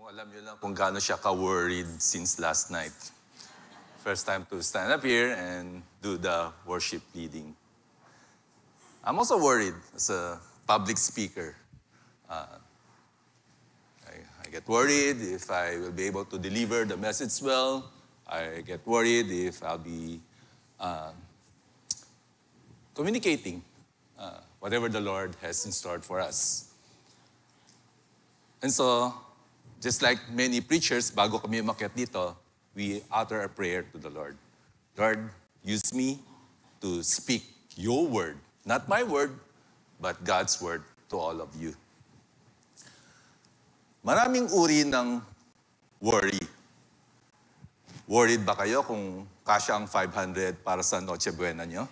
Kung alam nyo lang kung gaano siya ka-worried since last night. First time to stand up here and do the worship leading. I'm also worried as a public speaker. I get worried if I will be able to deliver the message well. I get worried if I'll be communicating whatever the Lord has in store for us. And so, just like many preachers, bago kami umakyat dito, we utter a prayer to the Lord. Lord, use me to speak your word. Not my word, but God's word to all of you. Maraming uri ng worry. Worried ba kayo kung kasya ang 500 para sa Noche Buena nyo?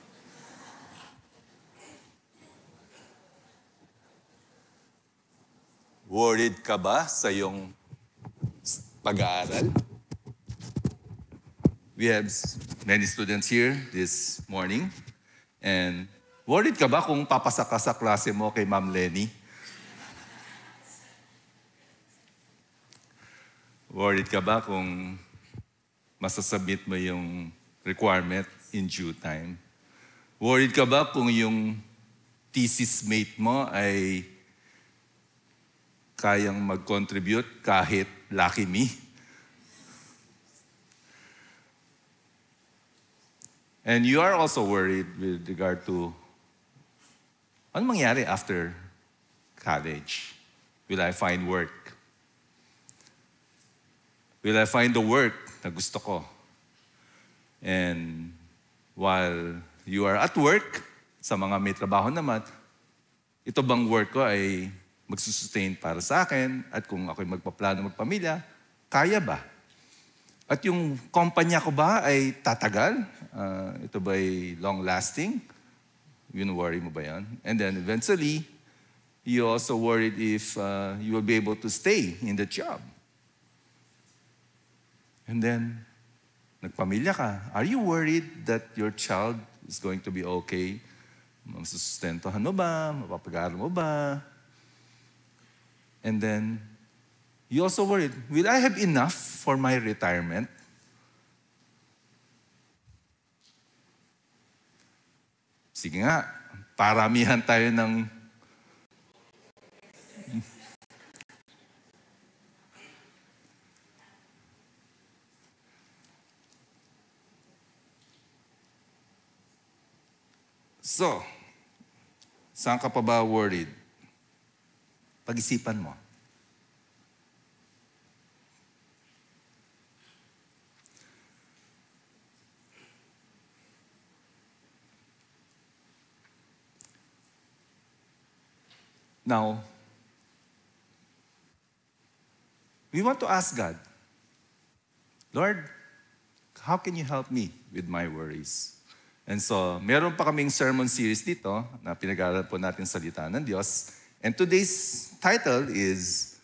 Worried ka ba sa iyong pag-aaral? We have many students here this morning. And worried ka ba kung papasa ka sa klase mo kay Ma'am Lenny? Worried ka ba kung masasubmit mo yung requirement in due time? Worried ka ba kung yung thesis mate mo ay kayang mag-contribute kahit lucky me? And you are also worried with regard to ano mangyari after college? Will I find work? Will I find the work na gusto ko? And while you are at work, sa mga may trabaho naman, ito bang work ko ay magsusustain para sa akin? At kung ako'y magpaplano magpamilya, kaya ba? At yung kumpanya ko ba ay tatagal? Ito ba ay long-lasting? Yun, worry mo ba yan? And then eventually, you also worried if you will be able to stay in the job. And then, nagpamilya ka. Are you worried that your child is going to be okay? Masusustentohan mo ba? Mapapag-aaral mo ba? And then, you also worried, will I have enough for my retirement? Sige nga, paramihan tayo ng So, saan ka pa ba worried? Pag-isipan mo. Now, we want to ask God, Lord, how can you help me with my worries? And so, meron pa kaming sermon series dito na pinag-aaral po natin salita ng Diyos. And today's title is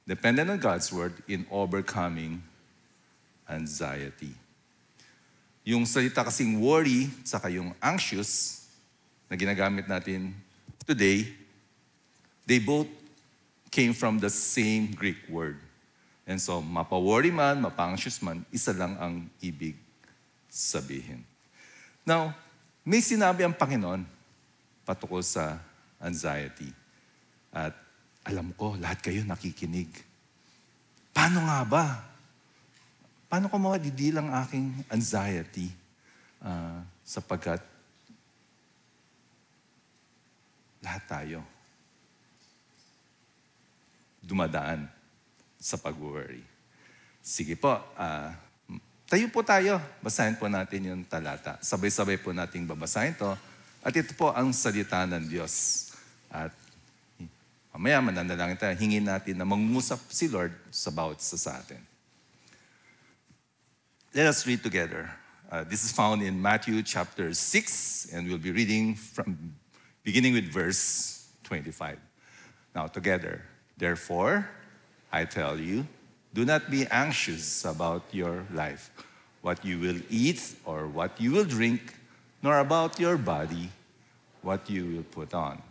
Dependent on God's Word in Overcoming Anxiety. Yung salita kasing worry, saka yung anxious na ginagamit natin today, they both came from the same Greek word. And so, mapa-worry man, mapa-anxious man, isa lang ang ibig sabihin. Now, may sinabi ang Panginoon patungkol sa anxiety. At alam ko, lahat kayo nakikinig. Paano nga ba? Paano ko mawadidilang ang aking anxiety? Sapagkat lahat tayo dumadaan sa pag-worry. Sige po, tayo po tayo. Basahin po natin yung talata. Sabay-sabay po nating babasahin to. At ito po ang salita ng Diyos. At mamaya mananalangin tayo. Hingin natin na mangungusap si Lord sa bawat isa sa atin. Let us read together. This is found in Matthew chapter 6, and we'll be reading from beginning with verse 25. Now together. Therefore, I tell you, do not be anxious about your life, what you will eat or what you will drink, nor about your body, what you will put on.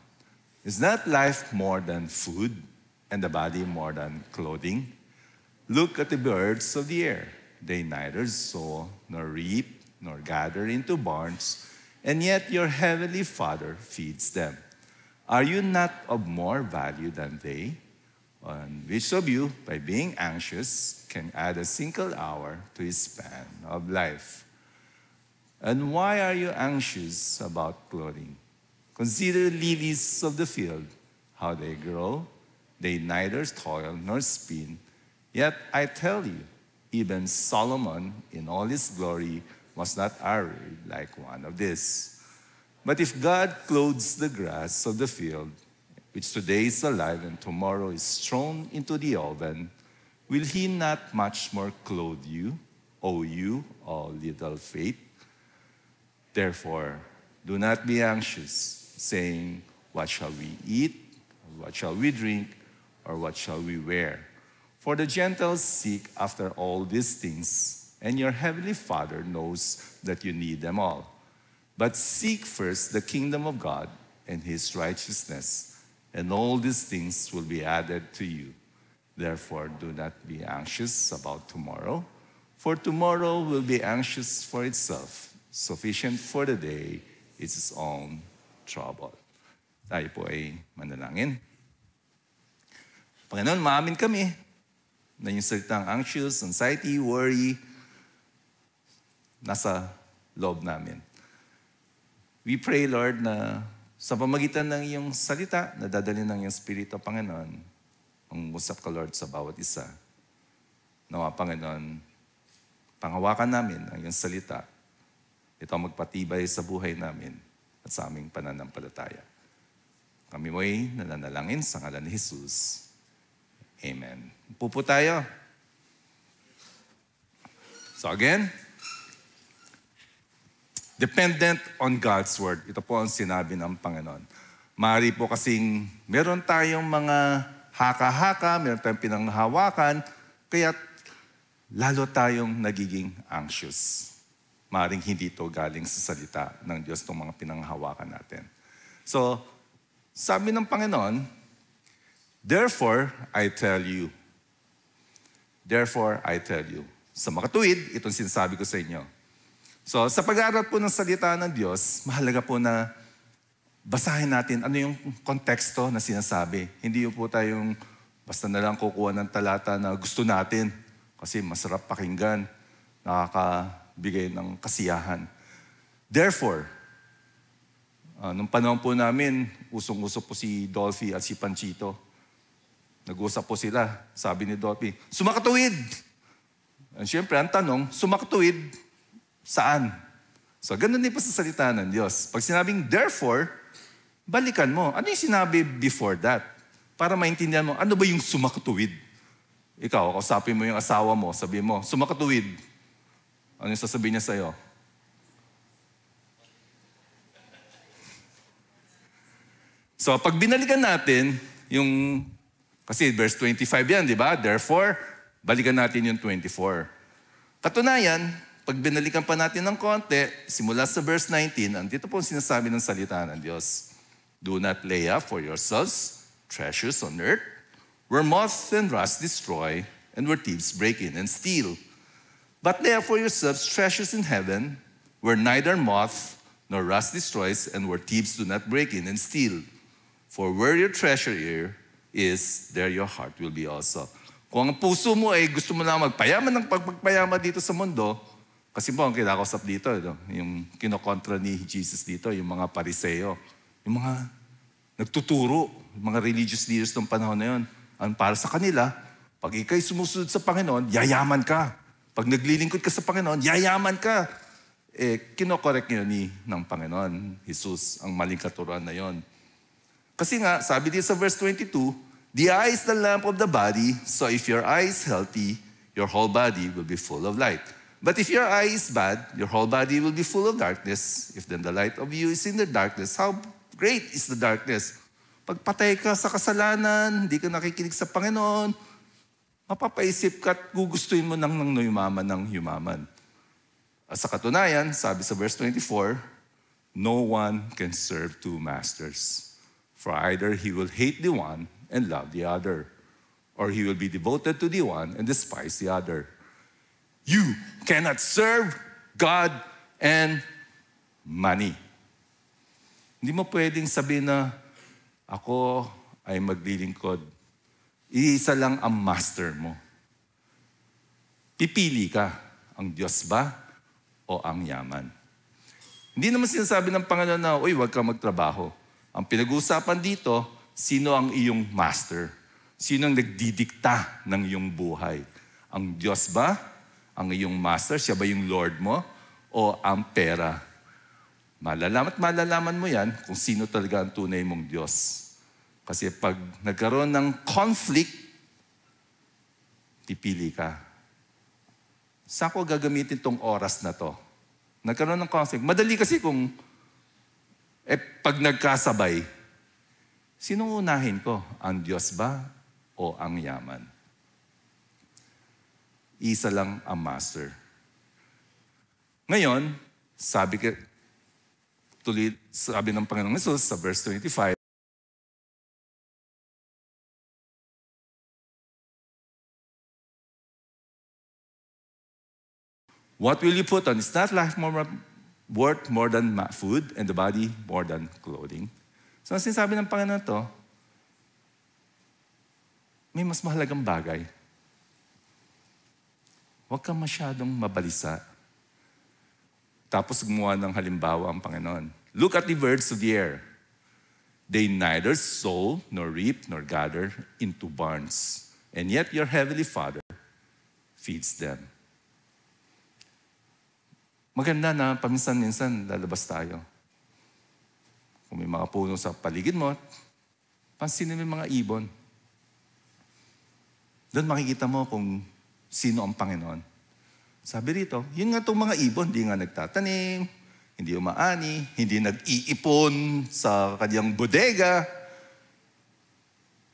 Is not life more than food, and the body more than clothing? Look at the birds of the air. They neither sow, nor reap, nor gather into barns, and yet your heavenly Father feeds them. Are you not of more value than they? And which of you, by being anxious, can add a single hour to his span of life? And why are you anxious about clothing? Consider lilies of the field, how they grow. They neither toil nor spin. Yet I tell you, even Solomon in all his glory was not arrayed like one of these. But if God clothes the grass of the field, which today is alive and tomorrow is thrown into the oven, will he not much more clothe you, O you, all little faith? Therefore, do not be anxious, saying, what shall we eat? Or what shall we drink? Or what shall we wear? For the Gentiles seek after all these things, and your heavenly Father knows that you need them all. But seek first the kingdom of God and his righteousness, and all these things will be added to you. Therefore, do not be anxious about tomorrow, for tomorrow will be anxious for itself. Sufficient for the day is its own trouble. Tayo po ay manalangin. Panginoon, maamin kami na yung salitang anxious, anxiety, worry, nasa loob namin. We pray, Lord, na sa pamagitan ng iyong salita, na dadalhin ng iyong Espiritu, Panginoon, ang usap ka, Lord, sa bawat isa. Nawa, Panginoon, panghawakan namin ang iyong salita. Ito ang magpatibay sa buhay namin at sa aming pananampalataya. Kami mo'y nananalangin sa ngalan ni Jesus. Amen. Upo tayo. So again, dependent on God's word. Ito po ang sinabi ng Panginoon. Maaari po kasing meron tayong mga haka-haka, meron tayong pinanghahawakan, kaya lalo tayong nagiging anxious. Maaring hindi ito galing sa salita ng Diyos itong mga pinanghahawakan natin. So, sabi ng Panginoon, therefore, I tell you. Therefore, I tell you. Sa makatuwid, itong sinasabi ko sa inyo. So, sa pag-aaral po ng salita ng Diyos, mahalaga po na basahin natin ano yung konteksto na sinasabi. Hindi po tayong basta na lang kukuha ng talata na gusto natin kasi masarap pakinggan, nakakabigay ng kasiyahan. Therefore, nung panahon po namin, usong-uso po si Dolphy at si Panchito. Nag-usap po sila. Sabi ni Dolphy, sumakatuwid. And syempre, ang tanong, sumakatuwid saan? So, ganun din po sa salita ng Diyos. Pag sinabing therefore, balikan mo. Ano yung sinabi before that? Para maintindihan mo, ano ba yung sumakatuwid? Ikaw, kausapin mo yung asawa mo, sabihin mo, sumakatuwid. Ano yung sasabihin niya sa'yo? So, pag binalikan natin, yung, kasi verse 25 yan, di ba? Therefore, balikan natin yung 24. Katunayan, pag binalikan pa natin ng konti, simula sa verse 19, andito po ang sinasabi ng salita ng Diyos. Do not lay up for yourselves treasures on earth, where moth and rust destroy, and where thieves break in and steal. But lay up for yourselves treasures in heaven, where neither moth nor rust destroys, and where thieves do not break in and steal. For where your treasure is, there your heart will be also. Kung ang puso mo ay gusto mo lang magpayaman ng pagpagpayaman dito sa mundo, kasi po ang kinakausap dito, yung kinokontra ni Jesus dito, yung mga pariseo, yung mga nagtuturo, yung mga religious leaders ng panahon na yun. Ang para sa kanila, pag ikay sumusunod sa Panginoon, yayaman ka. Pag naglilingkod ka sa Panginoon, yayaman ka. Kinokorek yun ng Panginoon, Jesus, ang maling katuruan na yon. Kasi nga, sabi dito sa verse 22, the eye is the lamp of the body, so if your eye is healthy, your whole body will be full of light. But if your eye is bad, your whole body will be full of darkness. If then the light of you is in the darkness, how great is the darkness? Pag patay ka sa kasalanan, hindi ka nakikinig sa Panginoon, mapapaisip ka at gugustuhin mo ng yumaman ng yumaman. At sa katunayan, sabi sa verse 24, no one can serve two masters. For either he will hate the one and love the other, or he will be devoted to the one and despise the other. You cannot serve God and money. Hindi mo pwedeng sabihin na ako ay maglilingkod. Iisa lang ang master mo. Pipili ka, ang Diyos ba o ang yaman? Hindi naman sinasabi ng Panginoon na, uy, huwag ka magtrabaho. Ang pinag-uusapan dito, sino ang iyong master? Sino ang nagdidikta ng iyong buhay? Ang Diyos ba? Ang iyong master? Siya ba yung Lord mo? O ang pera? Malalaman mo yan kung sino talaga ang tunay mong Diyos. Kasi pag nagkaroon ng conflict, pipili ka. Saan ko gagamitin tong oras na to? Nagkaroon ng conflict. Madali kasi kung pag nagkasabay, sinong unahin ko? Ang Diyos ba o ang yaman? Isa lang ang master. Ngayon, sabi ng Panginoong Jesus sa verse 25, what will you put on? Is not life worth more than food and the body more than clothing? So, ang sinasabi ng Panginoon to, may mas mahalagang bagay. Huwag kang masyadong mabalisa. Tapos gumawa ng halimbawa ang Panginoon. Look at the birds of the air. They neither sow, nor reap, nor gather into barns. And yet your heavenly Father feeds them. Maganda na paminsan-minsan lalabas tayo. Kung may mga puno sa paligid mo, pansinin mo yung mga ibon. Doon makikita mo kung sino ang Panginoon. Sabi rito, yun nga itong mga ibon, hindi nga nagtatanim, hindi umaani, hindi nag-iipon sa kanyang bodega.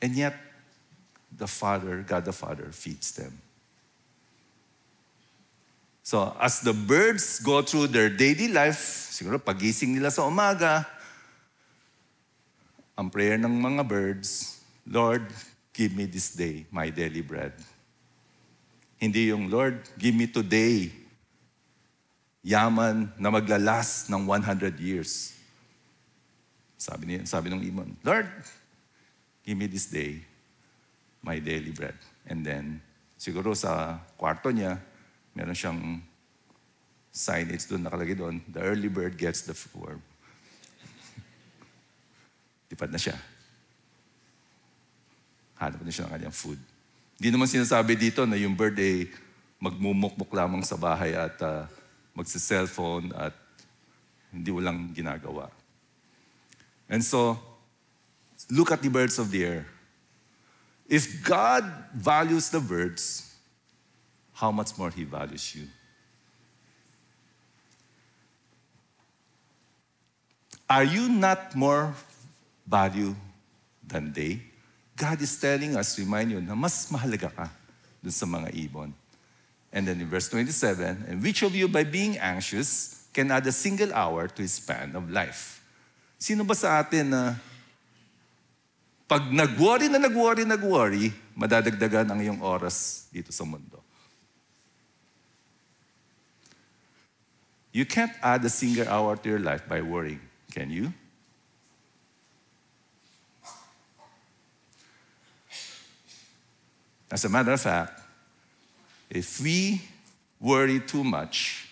And yet, God the Father feeds them. So, as the birds go through their daily life, siguro pagising nila sa umaga, ang prayer ng mga birds, Lord, give me this day my daily bread. Hindi yung, Lord, give me today yaman na maglalas ng 100 years. Sabi ng ibon, Lord, give me this day my daily bread. And then, siguro sa kwarto niya, meron siyang signage doon, nakalagay doon, the early bird gets the worm. Tipad na siya. Hanap na siya ng kanyang food. Hindi naman sinasabi dito na yung bird ay magmumukmuk lamang sa bahay at magsa-cellphone at hindi walang ginagawa. And so, look at the birds of the air. If God values the birds, how much more He values you? Are you not more value than they? God is telling us, remind you, na mas mahalaga ka dun sa mga ibon. And then in verse 27, and which of you by being anxious can add a single hour to his span of life? Sino ba sa atin na pag nag-worry, madadagdagan ang iyong oras dito sa mundo? You can't add a single hour to your life by worrying, can you? As a matter of fact, if we worry too much,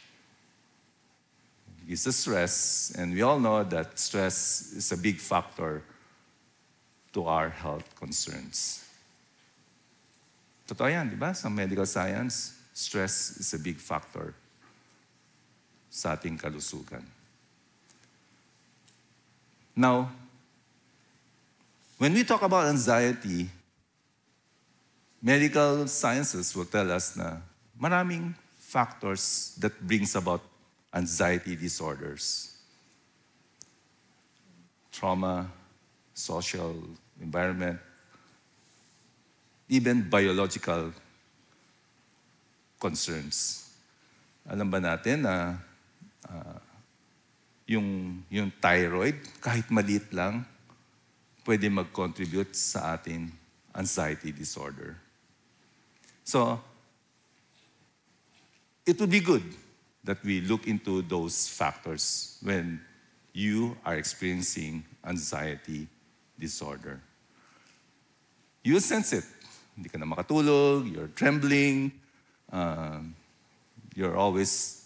it's a stress, and we all know that stress is a big factor to our health concerns. Totoo yan, di ba? Sa medical science, stress is a big factor sa ating kalusugan. Now, when we talk about anxiety, medical sciences will tell us na maraming factors that brings about anxiety disorders. Trauma, social environment, even biological concerns. Alam ba natin na yung thyroid, kahit maliit lang, pwede mag-contribute sa ating anxiety disorder. So, it would be good that we look into those factors when you are experiencing anxiety disorder. You sense it. Hindi ka na makatulog, you're trembling, you're always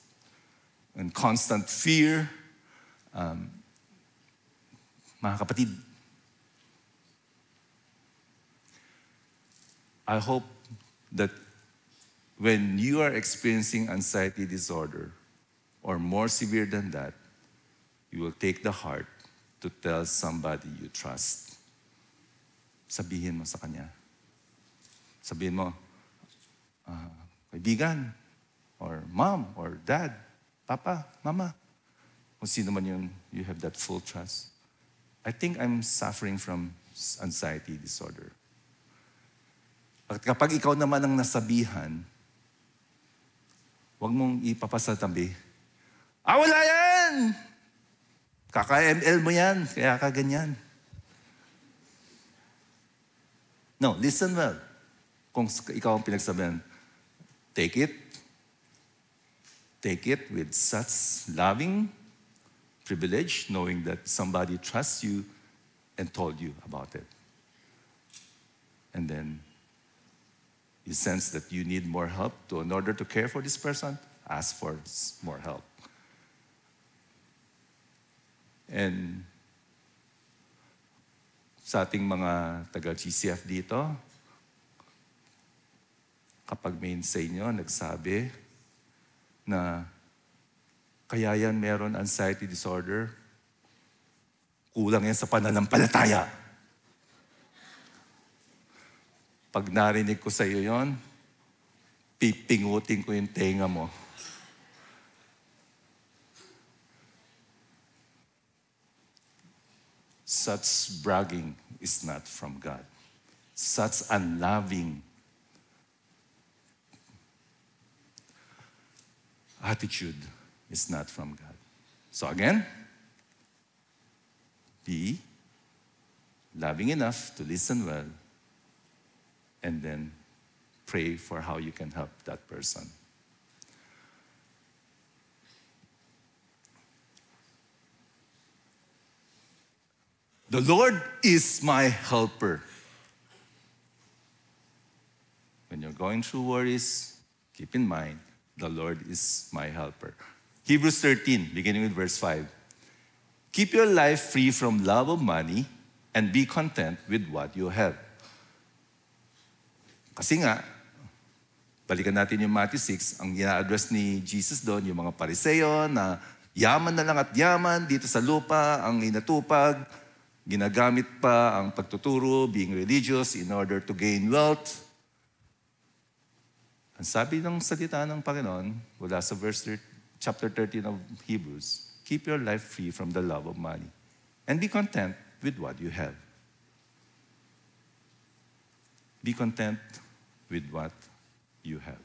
in constant fear. Mga kapatid, I hope that when you are experiencing anxiety disorder, or more severe than that, you will take the heart to tell somebody you trust. Sabihin mo sa kanya. Sabihin mo, kaibigan, or mom, or dad, papa, mama, kung sino man yun, you have that full trust. I think I'm suffering from anxiety disorder. At kapag ikaw naman ang nasabihan, huwag mong ipapasatabi. Wala yan! Kaka-ML mo yan, kaya ka ganyan. No, listen well. Kung ikaw ang pinagsabihan, take it with such loving privilege, knowing that somebody trusts you and told you about it. And then, you sense that you need more help in order to care for this person, ask for more help. And sa ating mga taga-GCF dito, kapag may sa inyo nagsabi na kaya yan meron anxiety disorder, kulang yan sa pananampalataya. Pag narinig ko sa iyo yon, pipingutin ko yung tenga mo. Such bragging is not from God. Such unloving attitude is not from God. So again, be loving enough to listen well, and then pray for how you can help that person. The Lord is my helper. When you're going through worries, keep in mind, the Lord is my helper. Hebrews 13, beginning with verse 5. Keep your life free from love of money and be content with what you have. Kasi nga, balikan natin yung Matthew 6, ang ina-address ni Jesus doon, yung mga Pariseo na yaman na lang at yaman dito sa lupa, ang inatupag, ginagamit pa ang pagtuturo, being religious in order to gain wealth. Ang sabi ng salita ng Panginoon, mula sa chapter 13 of Hebrews, keep your life free from the love of money and be content with what you have. Be content with what you have.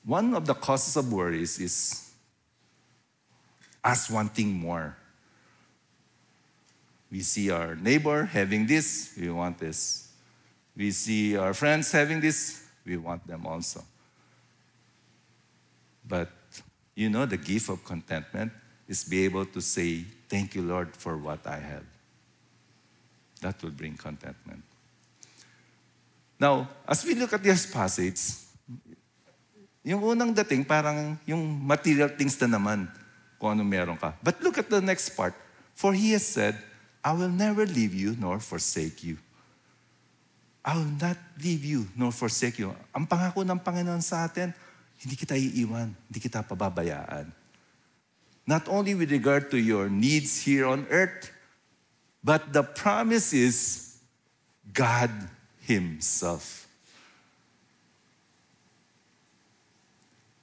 One of the causes of worries is us wanting more. We see our neighbor having this, we want this. We see our friends having this, we want them also. But you know, the gift of contentment is be able to say, thank you, Lord, for what I have. That will bring contentment. Now, as we look at this passage, yung unang dating, parang yung material things na naman, kung ano meron ka. But look at the next part. For He has said, I will never leave you nor forsake you. I will not leave you nor forsake you. Ang pangako ng Panginoon sa atin, hindi kita iiwan, hindi kita pababayaan. Not only with regard to your needs here on earth, but the promise is God Himself.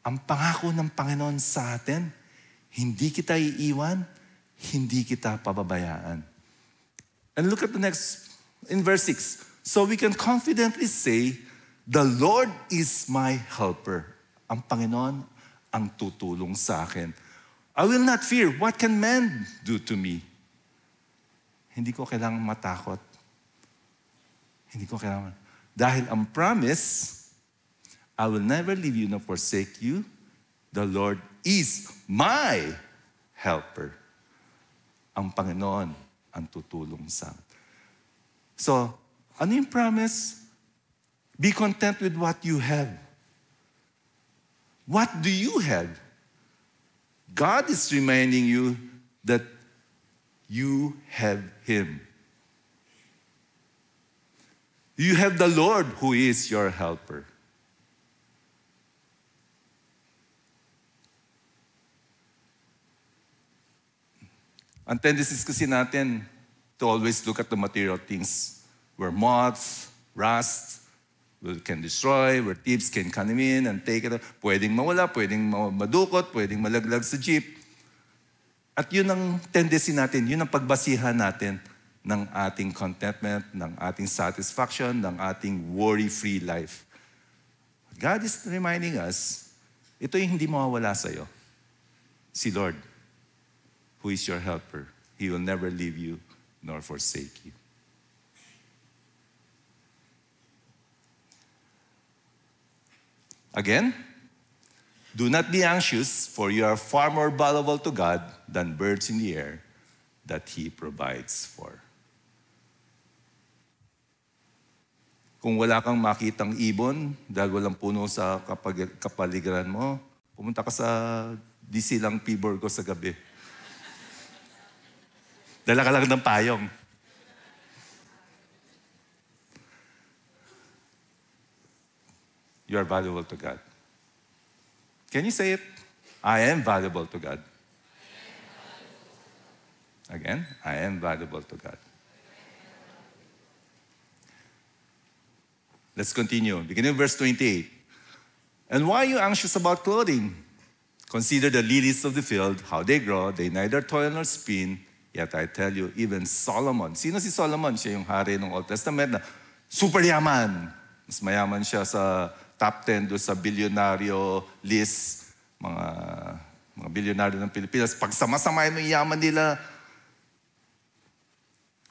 Ang pangako ng Panginoon sa atin, hindi kita iiwan, hindi kita pababayaan. And look at the next, in verse 6. So we can confidently say, the Lord is my helper. Ang Panginoon ang tutulong sa akin. I will not fear. What can man do to me? hindi ko kailangang matakot. Hindi ko kailangan. Dahil ang promise, I will never leave you nor forsake you. The Lord is my helper. Ang Panginoon ang tutulong sa akin. So, ano yung promise? Be content with what you have. What do you have? God is reminding you that you have Him. You have the Lord who is your helper. Ang tendencies kasi natin to always look at the material things where moths, rust, can destroy, where thieves can come in and take it. Pwedeng mawala, pwedeng madukot, pwedeng malaglag sa jeep. At yun ang tendency natin, yun ang pagbasihan natin ng ating contentment, ng ating satisfaction, ng ating worry-free life. God is reminding us, ito yung hindi mawawala sa'yo. Si Lord, who is your helper. He will never leave you nor forsake you. Again, do not be anxious, for you are far more valuable to God than birds in the air that He provides for. Kung wala kang makitang ibon dahil walang puno sa kapaligiran mo, pumunta ka sa DC lang Piborgo sa gabi. Dala ka lang ng payong. You are valuable to God. Can you say it? I am valuable to God. Again, I am valuable to God. Let's continue. Beginning verse 28. And why are you anxious about clothing? Consider the lilies of the field, how they grow. They neither toil nor spin. Yet I tell you, even Solomon. Sino si Solomon? Siya yung hari ng Old Testament na super yaman. Mas mayaman siya sa top 10 doon sa bilyonaryo list. Mga bilyonaryo ng Pilipinas. Pag sama-samahin mo yung yaman nila,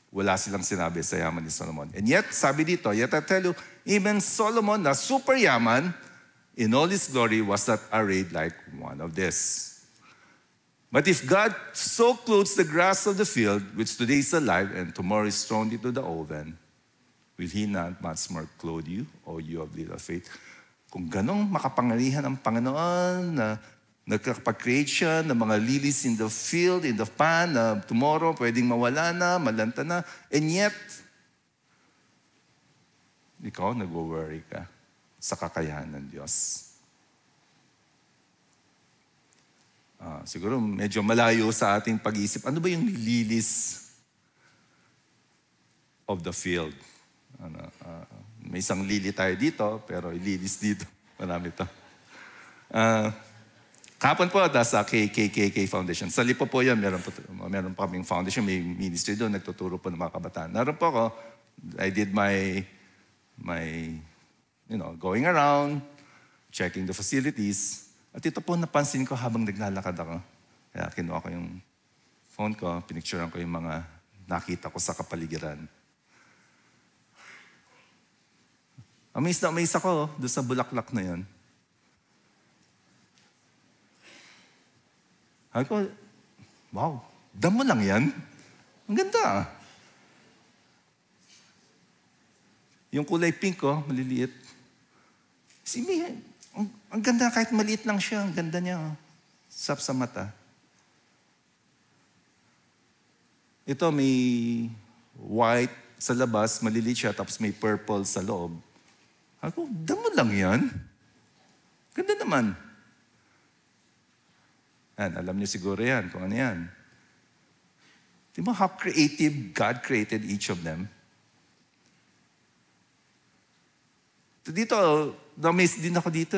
wala silang sinabi sa yaman ni Solomon. And yet, sabi dito, yet I tell you, even Solomon na super yaman, in all his glory was not arrayed like one of this. But if God so clothes the grass of the field, which today is alive and tomorrow is thrown into the oven, will He not much more clothe you, O you of little faith? Kung ganong makapangyarihan ang Panginoon na nagkapag-create siya ng mga lilies in the field, in the pan, na tomorrow pwedeng mawala na, malanta na, and yet, ikaw nag-worry ka sa kakayahan ng Diyos. Siguro medyo malayo sa ating pag-iisip. Ano ba yung lilies of the field? May isang lily tayo dito, pero lilies dito. Marami ito. Kapon po sa KKK Foundation. Sa Lipo po yan, meron pa kaming foundation, may ministry doon, nagtuturo po ng mga kabataan. Naroon po ako, I did my going around, checking the facilities. At ito po napansin ko habang naglalakad ako. Kaya kinuha ko yung phone ko, pinicturean ko yung mga nakita ko sa kapaligiran. Amazed na amazed ako doon sa bulaklak na yun. Sabi ko, wow, damo lang yan. Ang ganda. Yung kulay pink ko, maliliit. Ang ganda, kahit maliit lang siya, ang ganda niya. Sap sa mata. Ito may white sa labas, maliliit siya, tapos may purple sa loob. Ako, damo lang yan. Ganda naman. Yan, alam niyo siguro yan, kung ano yan. Di ba how creative God created each of them? Dito, na-amaze din ako dito.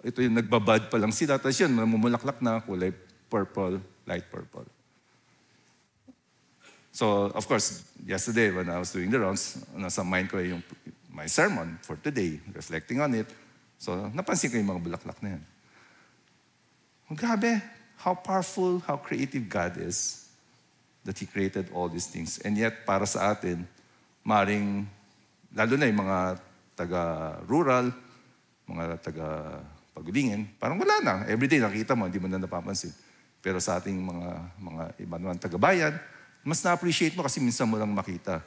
Ito yung nagbabad pa lang sila. Tapos yun, mamumulaklak na kulay purple, light purple. So, of course, yesterday when I was doing the rounds, nasa mind ko yung my sermon for today, reflecting on it. So, napansin ko yung mga bulaklak na yan. Grabe, how powerful, how creative God is. that He created all these things. And yet, para sa atin, maring, lalo na yung mga taga-rural, mga taga-pagulingin, parang wala na. Everyday nakita mo, hindi mo na napapansin. Pero sa ating mga iba naman taga-bayan, mas na-appreciate mo kasi minsan mo lang makita.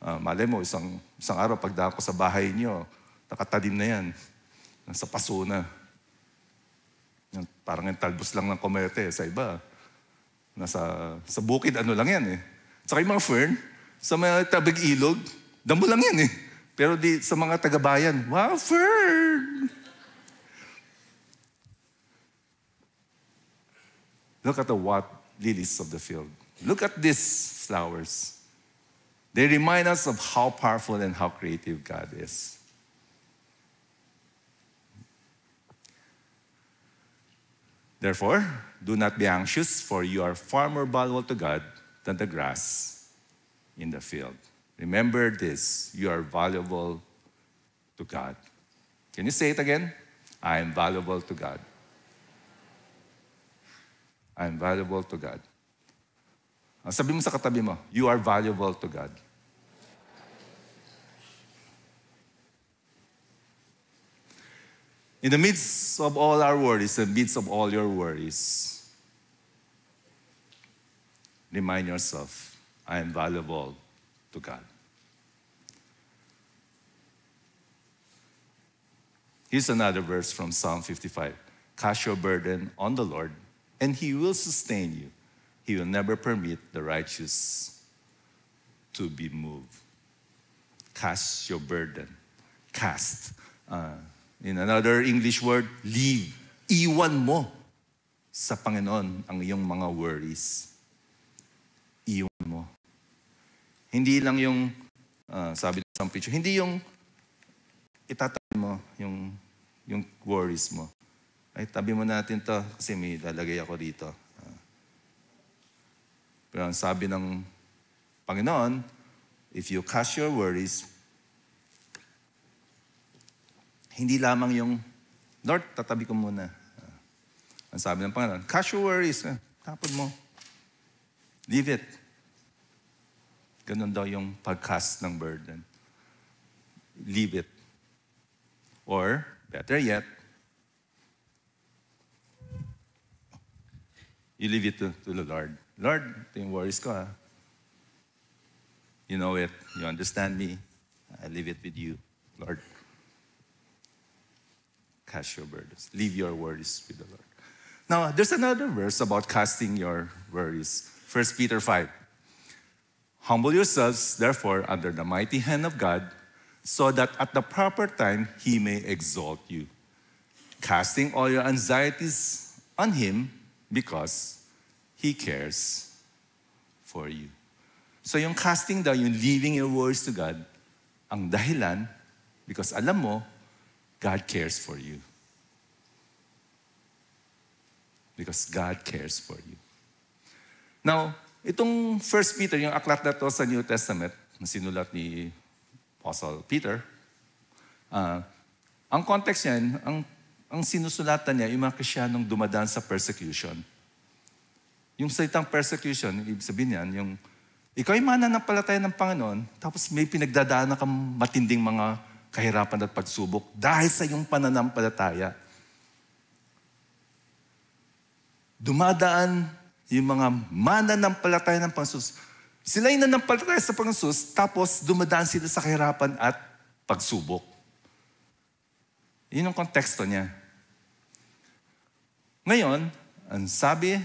Malay mo, isang araw, pagdako sa bahay niyo, nakatadim na yan. Nasa paso na. Parang yung talbos lang ng komete sa iba. Sa bukid, ano lang yan eh. Saka yung mga fern, sa mga tabig ilog, damo lang yan eh. Pero sa mga taga-bayan, wow, fern! Look at the lilies of the field. Look at these flowers. They remind us of how powerful and how creative God is. Therefore, do not be anxious, for you are far more valuable to God than the grass in the field. Remember this, you are valuable to God. Can you say it again? I am valuable to God. I am valuable to God. Sabi mo sa katabi mo, you are valuable to God. In the midst of all our worries, in the midst of all your worries, remind yourself, I am valuable to God. Here's another verse from Psalm 55. Cast your burden on the Lord, and He will sustain you. He will never permit the righteous to be moved. Cast your burden. Cast. In another English word, leave. Iwan mo sa Panginoon ang iyong mga worries. Iwan mo. Hindi lang yung, sabi ng isang preacher, hindi yung itatabi mo yung worries mo. Ay, tabi mo natin to kasi may lalagay ako dito. Pero ang sabi ng Panginoon, if you cast your worries, hindi lamang yung, Lord, tatabi ko muna. Ang sabi ng Panginoon, cast your worries. Tapon mo. Leave it. Ganun daw yung pag-cast ng burden. Leave it. Or, better yet, you leave it to the Lord. Lord, ito yung worries ko. You know it. You understand me. I leave it with you, Lord. Cast your burdens. Leave your worries with the Lord. Now, there's another verse about casting your worries. 1 Peter 5. Humble yourselves, therefore, under the mighty hand of God, so that at the proper time, He may exalt you, casting all your anxieties on Him because He cares for you. So yung casting daw, yung leaving your worries to God, ang dahilan, because alam mo, God cares for you. Because God cares for you. Now, itong 1 Peter, yung aklat na to sa New Testament, na sinulat ni Apostle Peter, ang context niyan, ang sinusulatan niya, yung mga Kristiyanong dumadaan sa persecution. Yung salitang persecution, ibig sabihin niyan, yung ikaw ay mananampalataya ng Panginoon, tapos may pinagdadaanan kang matinding mga kahirapan at pagsubok dahil sa iyong pananampalataya. Dumadaan yung mga mananampalataya ng Panginoon. Sila yung nanampalataya sa Panginoon, tapos dumadaan sila sa kahirapan at pagsubok. Yun ang konteksto niya. Ngayon, ang sabi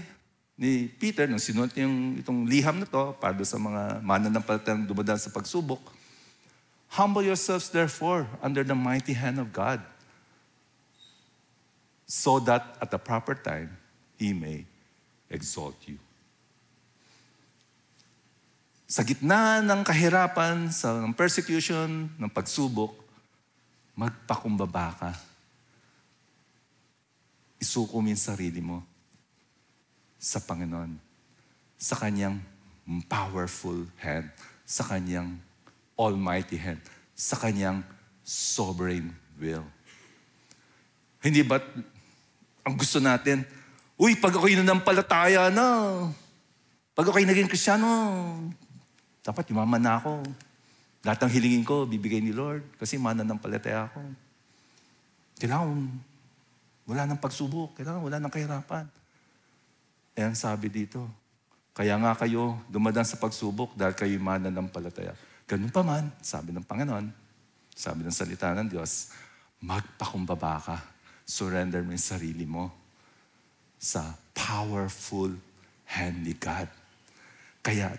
ni Peter, nung sinulat itong liham na to, para sa mga mananampalataya na dumadaan sa pagsubok, humble yourselves, therefore, under the mighty hand of God, so that at the proper time, He may exalt you. Sa gitna ng kahirapan, ng persecution, ng pagsubok, magpakumbaba ka. Isuko mo yung sarili mo sa Panginoon, sa Kanyang powerful hand, sa Kanyang almighty hand, sa Kanyang sovereign will. Hindi ba't ang gusto natin, uy, pag ako'y nanampalataya na, Pag ako'y naging Kristiyano, dapat yumaman na ako. Lahat ng hilingin ko, bibigay ni Lord. Kasi mananampalataya ako. Kailangan wala ng pagsubok. Kailangan wala ng kahirapan. Eh, ang sabi dito, kaya nga kayo dumadaan sa pagsubok dahil kayo mananampalataya. Ganun pa man, sabi ng Panginoon, sabi ng salita ng Diyos, magpakumbaba ka. Surrender mo yung sarili mo sa powerful hand ni God. Kaya,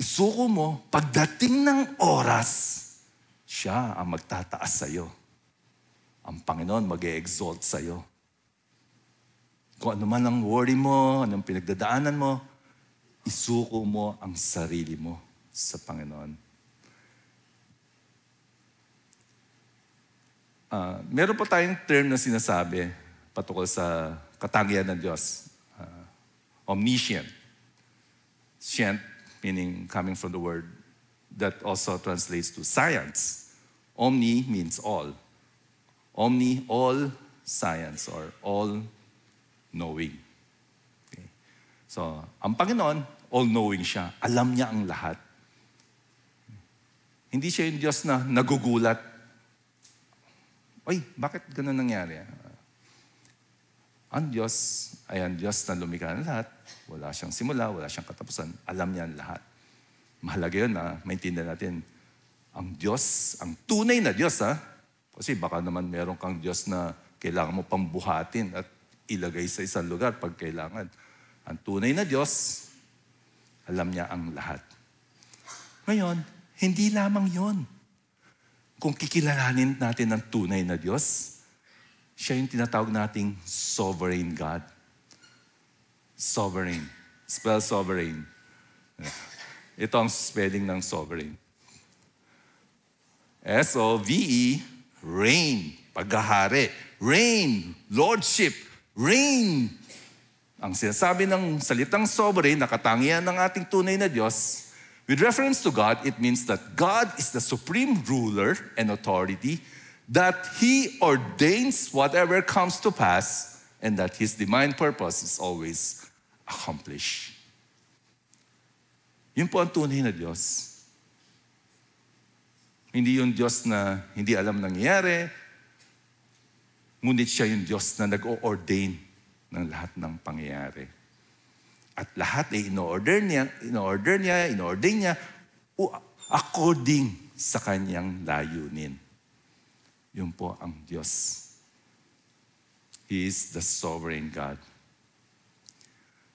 isuko mo, pagdating ng oras, siya ang magtataas sa'yo. Ang Panginoon mag-e-exalt sa'yo. Kung ano man ang worry mo, anong pinagdadaanan mo, isuko mo ang sarili mo sa Panginoon. Meron pa tayong term na sinasabi patungkol sa katangian ng Diyos. Omniscient. Scient, meaning coming from the word that also translates to science. Omni means all. Omni, all science or all knowing. Okay. So, ang Panginoon, all-knowing siya. Alam niya ang lahat. Hindi siya yung Diyos na nagugulat. Ay, bakit ganun nangyari? Ang Diyos ay ang Diyos na lumikha ng lahat. Wala siyang simula, wala siyang katapusan. Alam niya ang lahat. Mahalaga yun na maintindihan natin. Ang Diyos, ang tunay na Diyos, ha? Kasi baka naman meron kang Diyos na kailangan mo pambuhatin at ilagay sa isang lugar pag kailangan. Ang tunay na Diyos, alam niya ang lahat. Ngayon, hindi lamang yon. Kung kikilalanin natin ang tunay na Diyos, siya yung tinatawag nating sovereign God. Sovereign. Spell sovereign. Ito ang spelling ng sovereign. S-O-V-E, reign, paghahari. Reign, lordship, reign. Ang sinasabi ng salitang sovereign, nakatangian ng ating tunay na Diyos, with reference to God, it means that God is the supreme ruler and authority, that He ordains whatever comes to pass, and that His divine purpose is always accomplished. Yun po ang tunay na Diyos. Hindi yung Diyos na hindi alam nangyayari, ngunit siya yung Diyos na nag-o-ordain ng lahat ng pangyayari. At lahat ay in-ordain niya according sa kanyang layunin. Yun po ang Diyos. He is the sovereign God.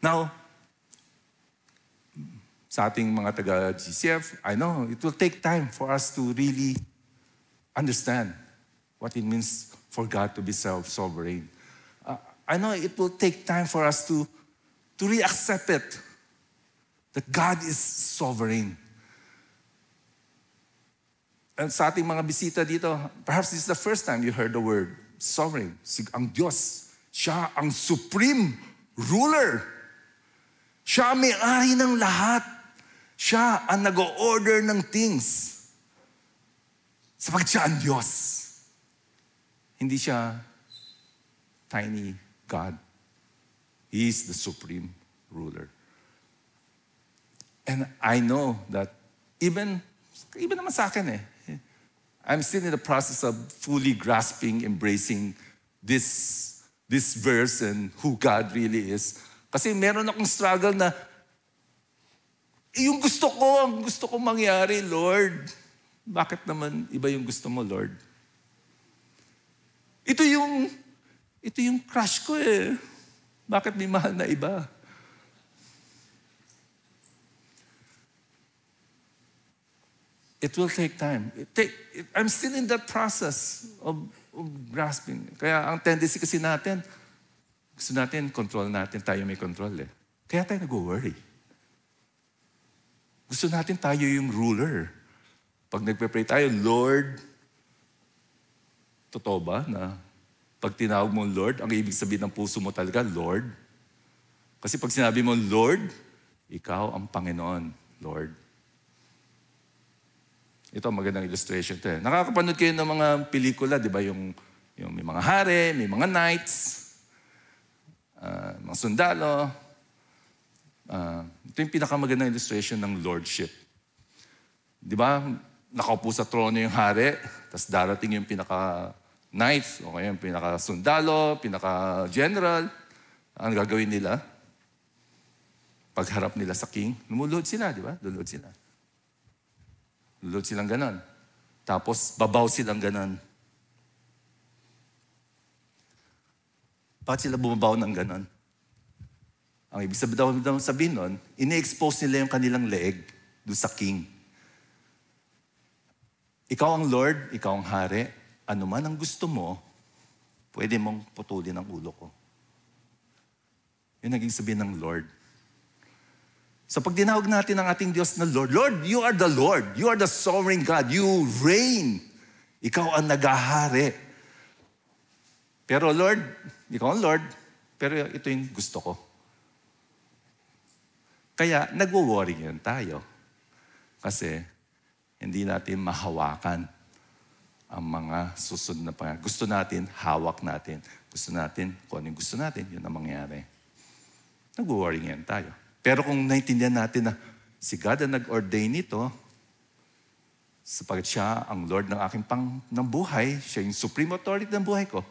Now, sa ating mga taga-GCF, I know it will take time for us to really understand what it means for God to be self-sovereign. I know it will take time for us to really accept it, that God is sovereign. And sa ating mga bisita dito, perhaps this is the first time you heard the word sovereign. Ang Diyos, siya ang supreme ruler. Siya ang may-ari ng lahat. Siya ang nag-o-order ng things. Sapagkat siya ang Diyos. Hindi siya tiny God. He is the supreme ruler. And I know that even naman sa akin I'm still in the process of fully grasping, embracing this verse and who God really is. Kasi meron akong struggle na yung gusto ko mangyari, Lord. Bakit naman iba yung gusto mo, Lord? Ito yung crush ko eh. Bakit may mahal na iba? It will take time. I'm still in that process of grasping. Kaya ang tendency kasi natin, gusto natin, control natin, tayo may control eh. Kaya tayo nag-worry. Gusto natin tayo yung ruler. Pag nagpe-pray tayo, Lord, totoo ba na pag tinawag mo Lord, ang ibig sabihin ng puso mo talaga, Lord? Kasi pag sinabi mo, Lord, ikaw ang Panginoon, Lord. Ito ang magandang illustration ito. Nakakapanood kayo ng mga pelikula, di ba? Yung may mga hari, may mga knights, mga sundalo. Ito yung pinakamagandang illustration ng lordship. Di ba? Nakaupo sa trono yung hari, tapos darating yung pinaka-knight, o kaya yung pinaka-sundalo, pinaka-general. Ano gagawin nila? Pagharap nila sa king, lumulod sila, di ba? Lulod sila. Lulod silang ganon. Tapos babaw silang ganon. Bakit sila bumabaw ng ganon? Ang ibig sabihin nun, ini-expose nila yung kanilang leeg doon sa king. Ikaw ang Lord, ikaw ang hari, ano man ang gusto mo, pwede mong putulin ang ulo ko. Yun naging sabihin ng Lord. So pag dinawag natin ang ating Diyos na Lord, Lord, you are the Lord. You are the sovereign God. You reign. Ikaw ang nagahari. Pero Lord, ikaw ang Lord, pero ito yung gusto ko. Kaya nagwo-worry yan tayo. Kasi hindi natin mahawakan ang mga susunod na pangyayari. Gusto natin, hawak natin. Gusto natin, kung ano yung gusto natin, yun ang mangyayari. Nag-worry yan tayo. Pero kung naintindihan natin na si God ang nag-ordain nito, sapagat siya ang Lord ng aking ng buhay, siya yung supreme authority ng buhay ko,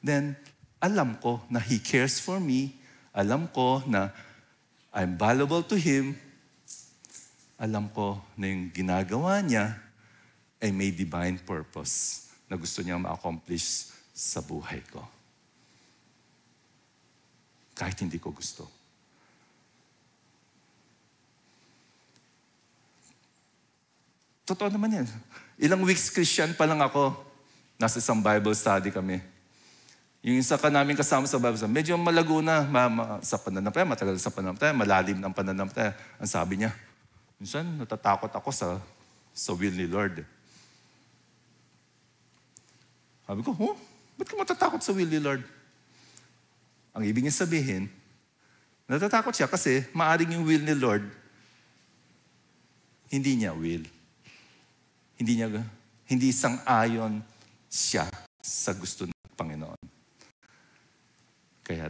then alam ko na He cares for me, alam ko na I'm valuable to Him, alam ko na yung ginagawa niya ay may divine purpose na gusto niya ma-accomplish sa buhay ko. Kahit hindi ko gusto. Totoo naman yan. Ilang weeks Christian pa lang ako, nasa isang Bible study kami. Yung isa ka namin kasama sa Bible study, medyo malago na sa pananampalataya, matagal sa pananampalataya, malalim ng pananampalataya. Ang sabi niya, minsan natatakot ako sa will ni Lord. Sabi ko, ba't ka matatakot sa will ni Lord? Ang ibig niya sabihin, natatakot siya kasi maaring yung will ni Lord, hindi niya will. Hindi sang-ayon siya sa gusto ng Panginoon. Kaya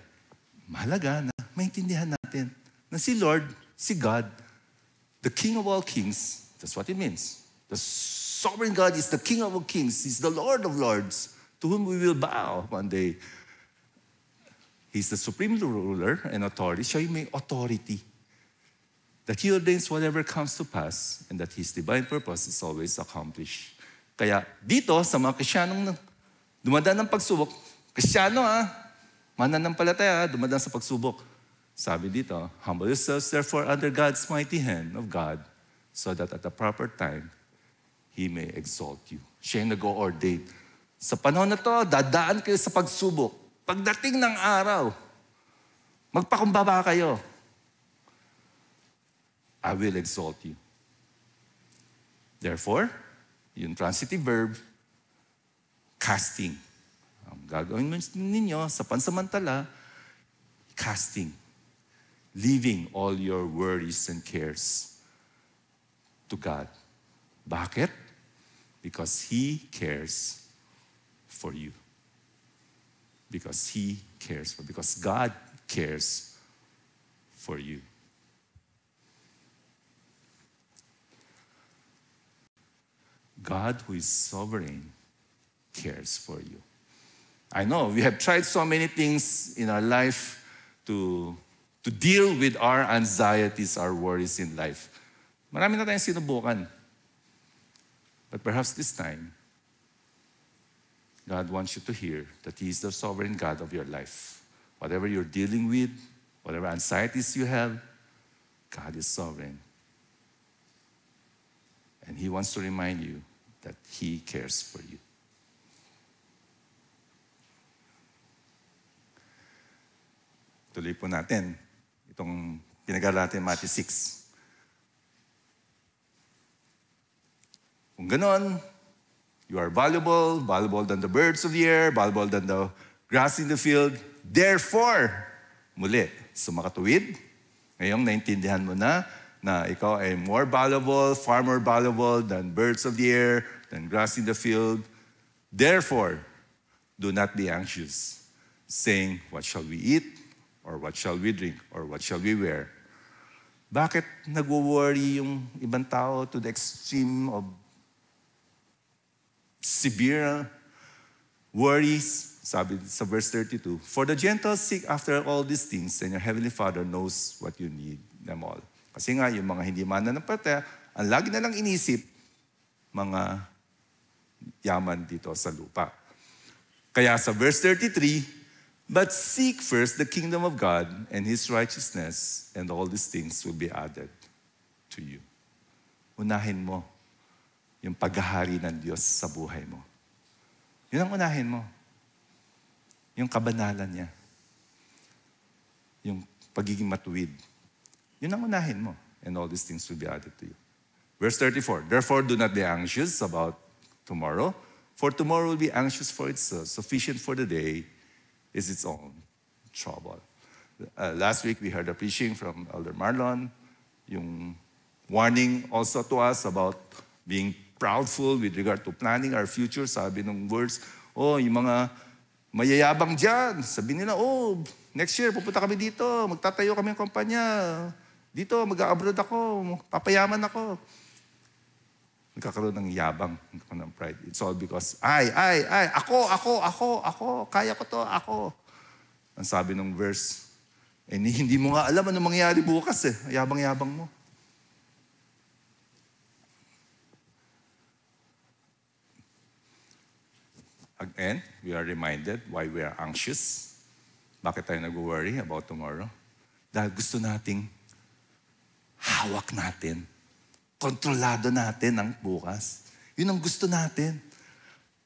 mahalaga na maintindihan natin na si Lord, si God, the King of all kings, that's what it means. The sovereign God is the King of all kings. He's the Lord of lords, to whom we will bow one day. He's the supreme ruler and authority. Siya yung may authority. That He ordains whatever comes to pass and that His divine purpose is always accomplished. Kaya dito, sa mga Krisyanong dumadaan ng pagsubok, Krisyano mananampalataya, dumadaan sa pagsubok. Sabi dito, humble yourselves therefore under God's mighty hand of God, so that at the proper time, He may exalt you. Siya yung nag-o-ordain. Sa panahon na to, dadaan kayo sa pagsubok. Pagdating ng araw, magpakumbaba kayo. I will exalt you. Therefore, yung transitive verb, casting. Ang gagawin ninyo sa pansamantala, casting. Leaving all your worries and cares to God. Bakit? Because He cares for you. Because God cares for you. God who is sovereign cares for you. I know we have tried so many things in our life to deal with our anxieties, our worries in life. Marami na tayong sinubukan. But perhaps this time, God wants you to hear that He is the sovereign God of your life. Whatever you're dealing with, whatever anxieties you have, God is sovereign. And He wants to remind you that He cares for you. Tuloy po natin itong pinag-aralan natin Matthew 6. Kung ganon, you are valuable, valuable than the birds of the air, valuable than the grass in the field. Therefore, muli, sumakatuwid. Ngayong naintindihan mo na ikaw ay more valuable, far more valuable than birds of the air, than grass in the field. Therefore, do not be anxious, saying, what shall we eat? Or what shall we drink? Or what shall we wear? Bakit nagwo-worry yung ibang tao to the extreme of severe worries? Sabi sa verse 32, "For the Gentiles seek after all these things, and your heavenly Father knows what you need them all." Kasi nga, yung mga hindi mananampalataya, ang lagi na lang inisip, mga yaman dito sa lupa. Kaya sa verse 33, "But seek first the kingdom of God and His righteousness, and all these things will be added to you." Unahin mo yung paghahari ng Diyos sa buhay mo. Yun ang unahin mo. Yung kabanalan niya. Yung pagiging matuwid. Yun ang unahin mo. And all these things will be added to you. Verse 34, "Therefore do not be anxious about tomorrow, for tomorrow will be anxious for itself. Sufficient for the day is its own trouble." Last week we heard a preaching from Elder Marlon, yung warning also to us about being proudful with regard to planning our future. Sabi ng words, yung mga mayayabang dyan, sabi nila, next year pupunta kami dito, magtatayo kami ng kumpanya, dito mag-abroad ako, papayaman ako. Nagkakaroon ng yabang, ng pride. It's all because, ako, kaya ko to, ako. Ang sabi ng verse, hindi mo nga alam ano mangyayari bukas yabang-yabang mo. Again, we are reminded why we are anxious. Bakit tayo nag-worry about tomorrow? Dahil gusto nating hawak natin, kontrolado natin ang bukas. Yun ang gusto natin.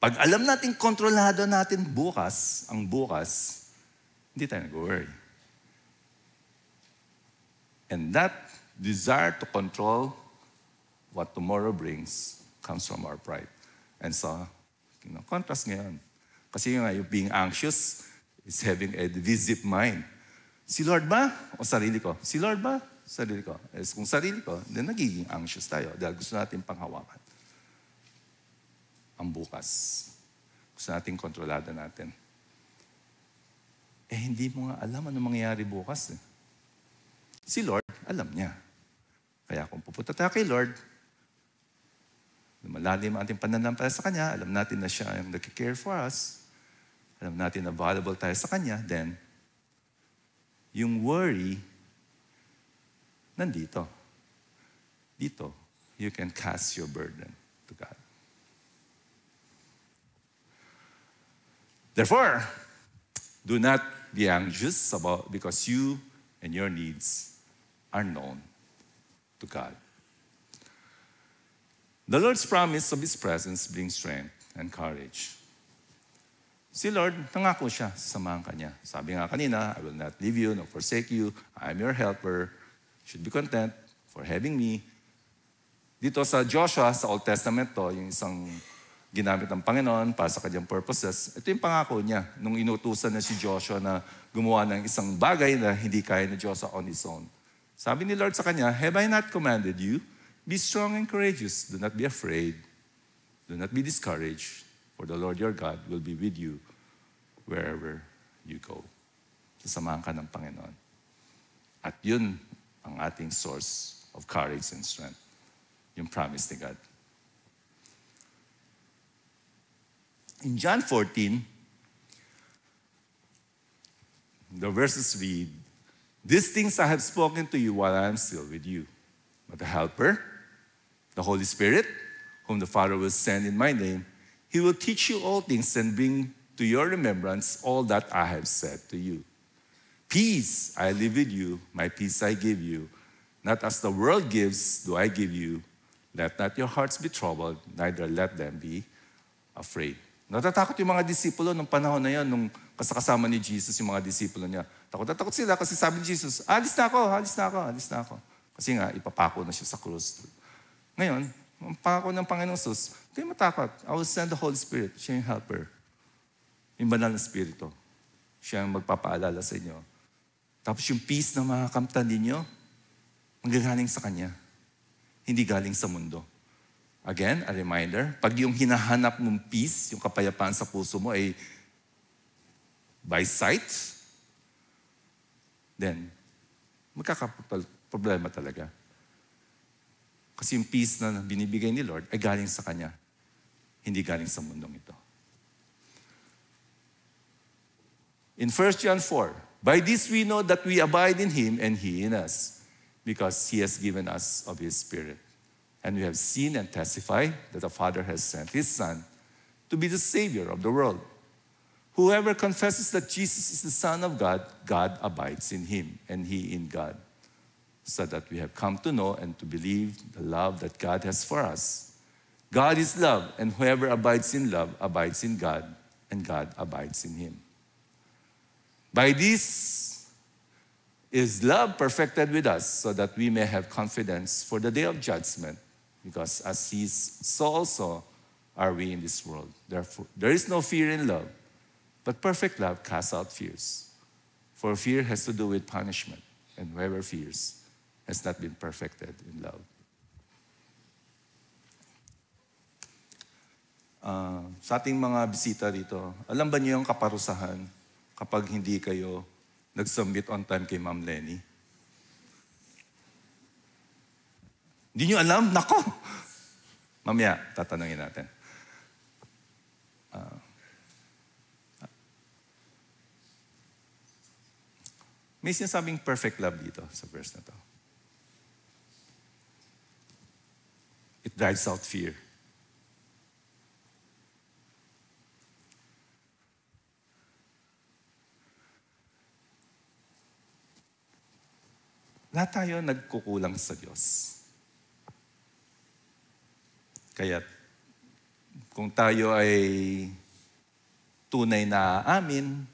Pag alam natin kontrolado natin ang bukas, hindi tayo nag-worry. And that desire to control what tomorrow brings comes from our pride. And so, contrast ngayon. Kasi yung being anxious is having a divisive mind. Si Lord ba? O sarili ko? Si Lord ba? Sarili ko. Kung sarili ko, then nagiging anxious tayo dahil gusto natin panghawakan ang bukas. Gusto natin kontrolado natin. Hindi mo nga alam ano mangyayari bukas. Si Lord, alam niya. Kaya kung pupunta tayo kay Lord, malalim ang ating pananampalataya sa Kanya, alam natin na siya yung nag-care for us, alam natin na valuable tayo sa Kanya, then, yung worry, nandito. Dito, you can cast your burden to God. Therefore, do not be anxious because you and your needs are known to God. The Lord's promise of His presence brings strength and courage. Si Lord, nangako siya, samahan ka niya. Sabi nga kanina, "I will not leave you nor forsake you. I am your helper. You should be content for having me." Dito sa Joshua, sa Old Testament to, yung isang ginamit ng Panginoon para sa kanyang purposes. Ito yung pangako niya nung inutusan na si Joshua na gumawa ng isang bagay na hindi kaya ni Joshua on his own. Sabi ni Lord sa kanya, "Have I not commanded you? Be strong and courageous. Do not be afraid. Do not be discouraged. For the Lord your God will be with you wherever you go." Sasamahan ka ng Panginoon. At yun ang ating source of courage and strength. Yung promise ni God. In John 14, the verses read, "These things I have spoken to you while I am still with you. But the Helper, the Holy Spirit, whom the Father will send in my name, He will teach you all things and bring to your remembrance all that I have said to you. Peace I leave with you, my peace I give you. Not as the world gives, do I give you. Let not your hearts be troubled, neither let them be afraid." Natatakot yung mga disipulo nung panahon na yun, nung kasama ni Jesus yung mga disipulo niya. Takot na takot sila kasi sabi ni Jesus, alis na ako. Kasi nga, ipapako na siya sa krus. Ngayon, ang pangako ng Panginoon Jesus, hindi matakot. I will send the Holy Spirit. Siya yung helper. Yung banal na spirito. Siya yung magpapaalala sa inyo. Tapos yung peace na makakamtan ninyo, manggagaling sa Kanya. Hindi galing sa mundo. Again, a reminder, pag yung hinahanap mong peace, yung kapayapaan sa puso mo ay by sight, then problema talaga. Kasi yung peace na binibigay ni Lord ay galing sa Kanya, hindi galing sa mundong ito. In 1 John 4, by this we know that we abide in Him and He in us, because He has given us of His Spirit. And we have seen and testified that the Father has sent His Son to be the Savior of the world. Whoever confesses that Jesus is the Son of God, God abides in Him and He in God, so that we have come to know and to believe the love that God has for us. God is love, and whoever abides in love abides in God, and God abides in him. By this is love perfected with us, so that we may have confidence for the day of judgment, because as He is, so also are we in this world. Therefore, there is no fear in love, but perfect love casts out fears. For fear has to do with punishment, and whoever fears has not been perfected in love. Sa ating mga bisita dito, alam ba niyo yung kaparusahan kapag hindi kayo nag-submit on time kay Ma'am Lenny? Hindi niyo alam? Nako! Mamaya, tatanungin natin. May sinasabing perfect love dito sa verse na to. It drives out fear. Lahat tayo nagkukulang sa Diyos. Kaya kung tayo ay tunay na amin,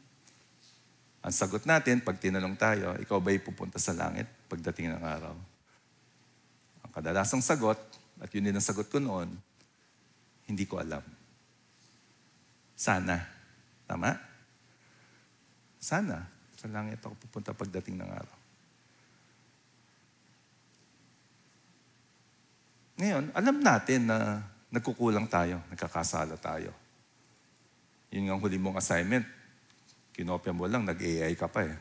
ang sagot natin, pag tinanong tayo, ikaw ba'y pupunta sa langit pagdating ng araw? Ang kadalasang sagot, at yun din ang sagot ko noon, hindi ko alam. Sana. Tama? Sana. Sa langit ako pupunta pagdating ng araw. Ngayon, alam natin na nagkukulang tayo, nagkakasala tayo. Yun nga ang huli mong assignment. Kinopya mo lang, nag-AI ka pa eh.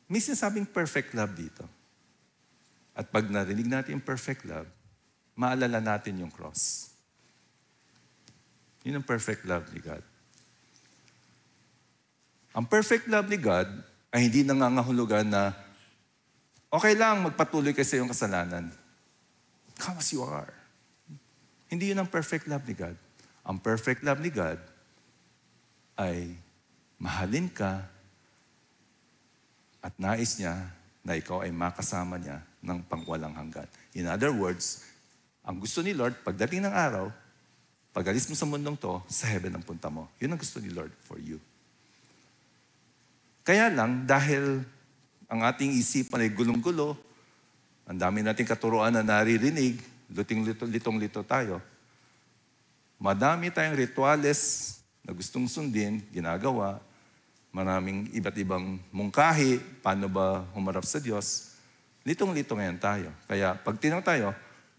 May sinasabing perfect love dito. At pag narinig natin yung perfect love, maalala natin yung cross. Yun ang perfect love ni God. Ang perfect love ni God ay hindi nangangahulugan na okay lang, magpatuloy kayo sa iyong kasalanan. Come as you are. Hindi yun ang perfect love ni God. Ang perfect love ni God ay mahalin ka at nais niya na ikaw ay makasama niya ng pangwalang hanggan. In other words, ang gusto ni Lord, pagdating ng araw, pag-alis mo sa mundong to, sa heaven ang punta mo. Yun ang gusto ni Lord for you. Kaya lang, dahil ang ating isipan ay gulong-gulo, ang dami nating katuruan na naririnig, litong-lito tayo, madami tayong rituales na gustong sundin, ginagawa, maraming iba't ibang mungkahi, paano ba humarap sa Diyos, litong-lito ngayon tayo. Kaya pag tinanong tayo,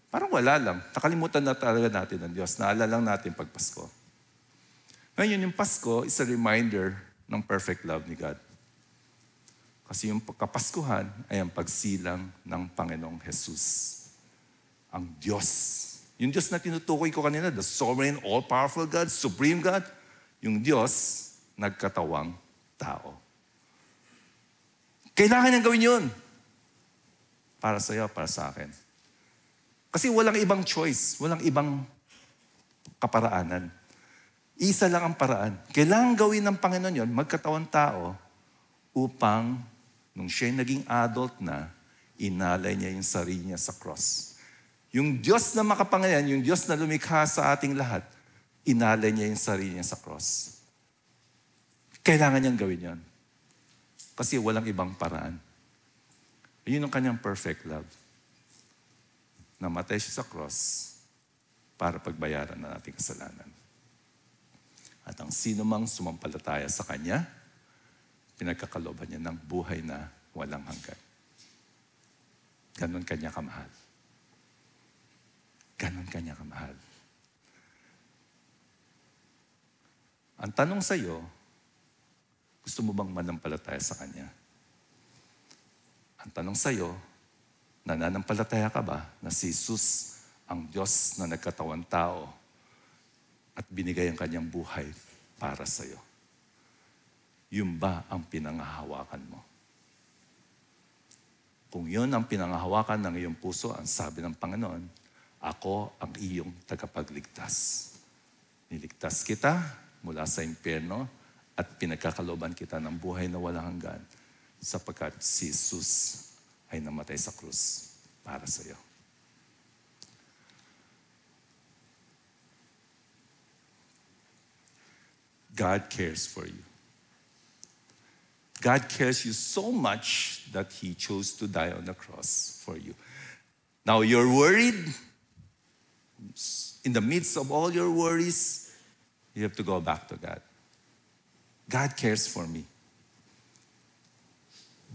parang wala lang. Nakalimutan na talaga natin ang Diyos. Naalala lang natin pag Pasko. Ngayon, yung Pasko is a reminder ng perfect love ni God. Kasi yung kapaskuhan ay ang pagsilang ng Panginoong Jesus. Ang Diyos. Yung Diyos na tinutukoy ko kanina, the sovereign, all-powerful God, supreme God, yung Diyos, nagkatawang tao. Kailangan niyang gawin yun. Para sa iyo, para sa akin. Kasi walang ibang choice, walang ibang kaparaanan. Isa lang ang paraan. Kailangan gawin ng Panginoon yun, magkatawang tao, upang nung siya'y naging adult na, inalay niya yung sarili niya sa cross. Yung Diyos na makapangyarihan, yung Diyos na lumikha sa ating lahat, inalay niya yung sarili niya sa cross. Kailangan niyang gawin yan. Kasi walang ibang paraan. Yun ang kanyang perfect love. Namatay siya sa cross para pagbayaran na ating kasalanan. At ang sino mang sumampalataya sa Kanya, pinagkakalooban niya ng buhay na walang hanggan. Ganon Kanya kamahal. Ganon Kanya kamahal. Ang tanong sa iyo, gusto mo bang manampalataya sa Kanya? Ang tanong sa iyo, nananampalataya ka ba na si Jesus ang Diyos na nagkatawang tao at binigay ang Kanyang buhay para sa iyo? Yun ba ang pinangahawakan mo? Kung yun ang pinangahawakan ng iyong puso, ang sabi ng Panginoon, ako ang iyong tagapagligtas. Niligtas kita mula sa impyerno at pinagkakalooban kita ng buhay na walang hanggan sapagkat si Jesus ay namatay sa krus para sa iyo. God cares for you. God cares you so much that He chose to die on the cross for you. Now you're worried. In the midst of all your worries, you have to go back to God. God cares for me.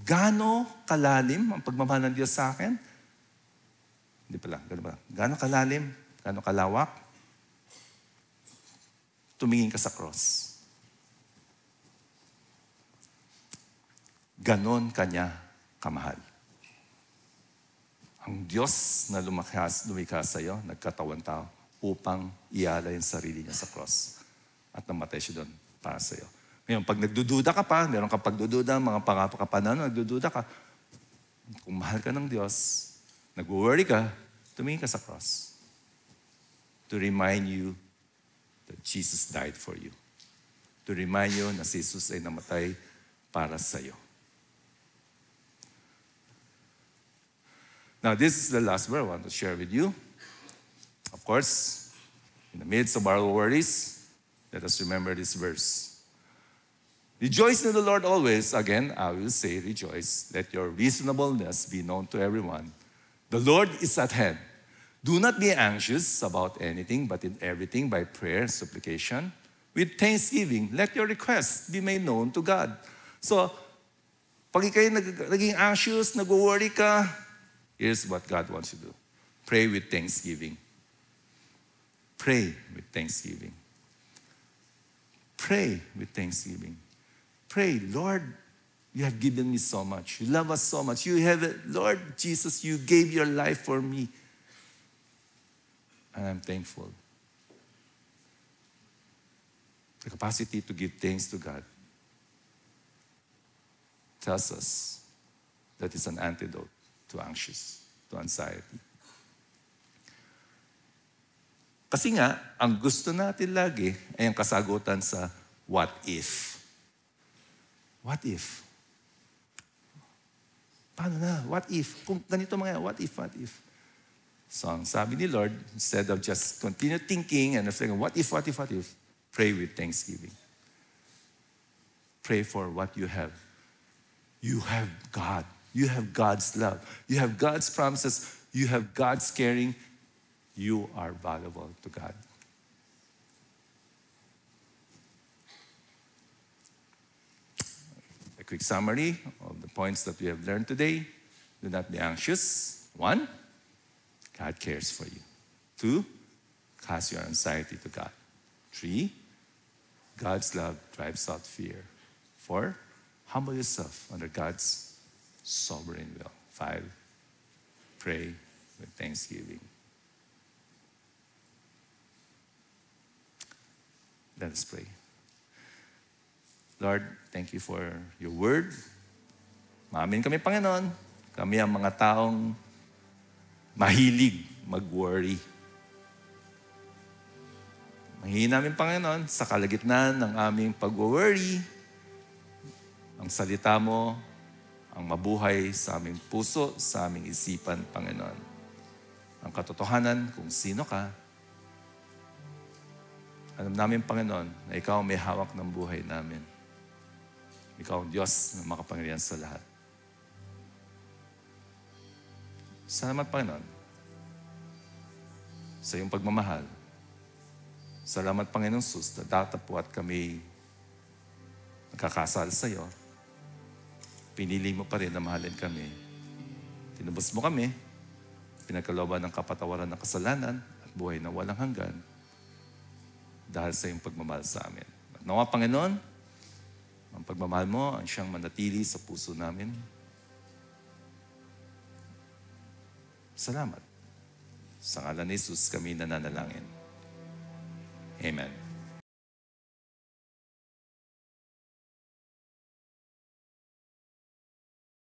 Gaano kalalim ang pagmamahal ng Diyos sa akin? Hindi pala, gano'n pala. Gaano kalalim? Gaano kalawak? Tumingin ka sa cross. Ganon kanya kamahal. Ang Diyos na lumikha sa iyo, nagkatawang tao, upang ialay ang sarili niya sa cross. At namatay siya doon para sa iyo. Ngayon, pag nagdududa ka pa, meron ka pagdududa, mga pangapakapanan, nagdududa ka, kung mahal ka ng Diyos, nag-worry ka, tumingin ka sa cross. To remind you that Jesus died for you. To remind you na si Jesus ay namatay para sa iyo. Now, this is the last verse I want to share with you. Of course, in the midst of our worries, let us remember this verse. Rejoice in the Lord always. Again, I will say rejoice. Let your reasonableness be known to everyone. The Lord is at hand. Do not be anxious about anything, but in everything by prayer and supplication, with thanksgiving, let your requests be made known to God. So, pag ikay naging anxious, nag-worry ka, here's what God wants you to do. Pray with thanksgiving. Pray with thanksgiving. Pray with thanksgiving. Pray, Lord, you have given me so much. You love us so much. Lord Jesus, you gave your life for me. And I'm thankful. The capacity to give thanks to God tells us that it's an antidote to anxiety. Kasi nga, ang gusto natin lagi ay ang kasagutan sa what if. What if? Paano na? What if? Kung ganito mga, what if? So, ang sabi ni Lord, instead of just continue thinking and saying, what if? Pray with thanksgiving. Pray for what you have. You have God. You have God's love. You have God's promises. You have God's caring. You are valuable to God. A quick summary of the points that we have learned today. Do not be anxious. 1, God cares for you. 2, cast your anxiety to God. 3, God's love drives out fear. 4, humble yourself under God's sovereign will. 5, pray with thanksgiving. Let us pray. Lord, thank you for your word. Maamin kami, Panginoon. Kami ang mga taong mahilig mag-worry. Mahihin namin, Panginoon, sa kalagitnaan ng aming pag-worry, ang salita mo, ang mabuhay sa aming puso, sa aming isipan, Panginoon. Ang katotohanan kung sino ka. Alam namin, Panginoon, na ikaw may hawak ng buhay namin. Ikaw ang Diyos na makapangyarihan sa lahat. Salamat, Panginoon, sa iyong pagmamahal. Salamat, Panginoon Jesus, na datapwat kami nagkakasal sa iyo. Pinili mo pa rin na mahalin kami. Tinubos mo kami, pinagkalooban ng kapatawaran ng kasalanan at buhay na walang hanggan dahil sa iyong pagmamahal sa amin. At Nawa, Panginoon, ang pagmamahal mo ang siyang manatili sa puso namin. Salamat. Sa ngalan ni Jesus kami nananalangin. Amen.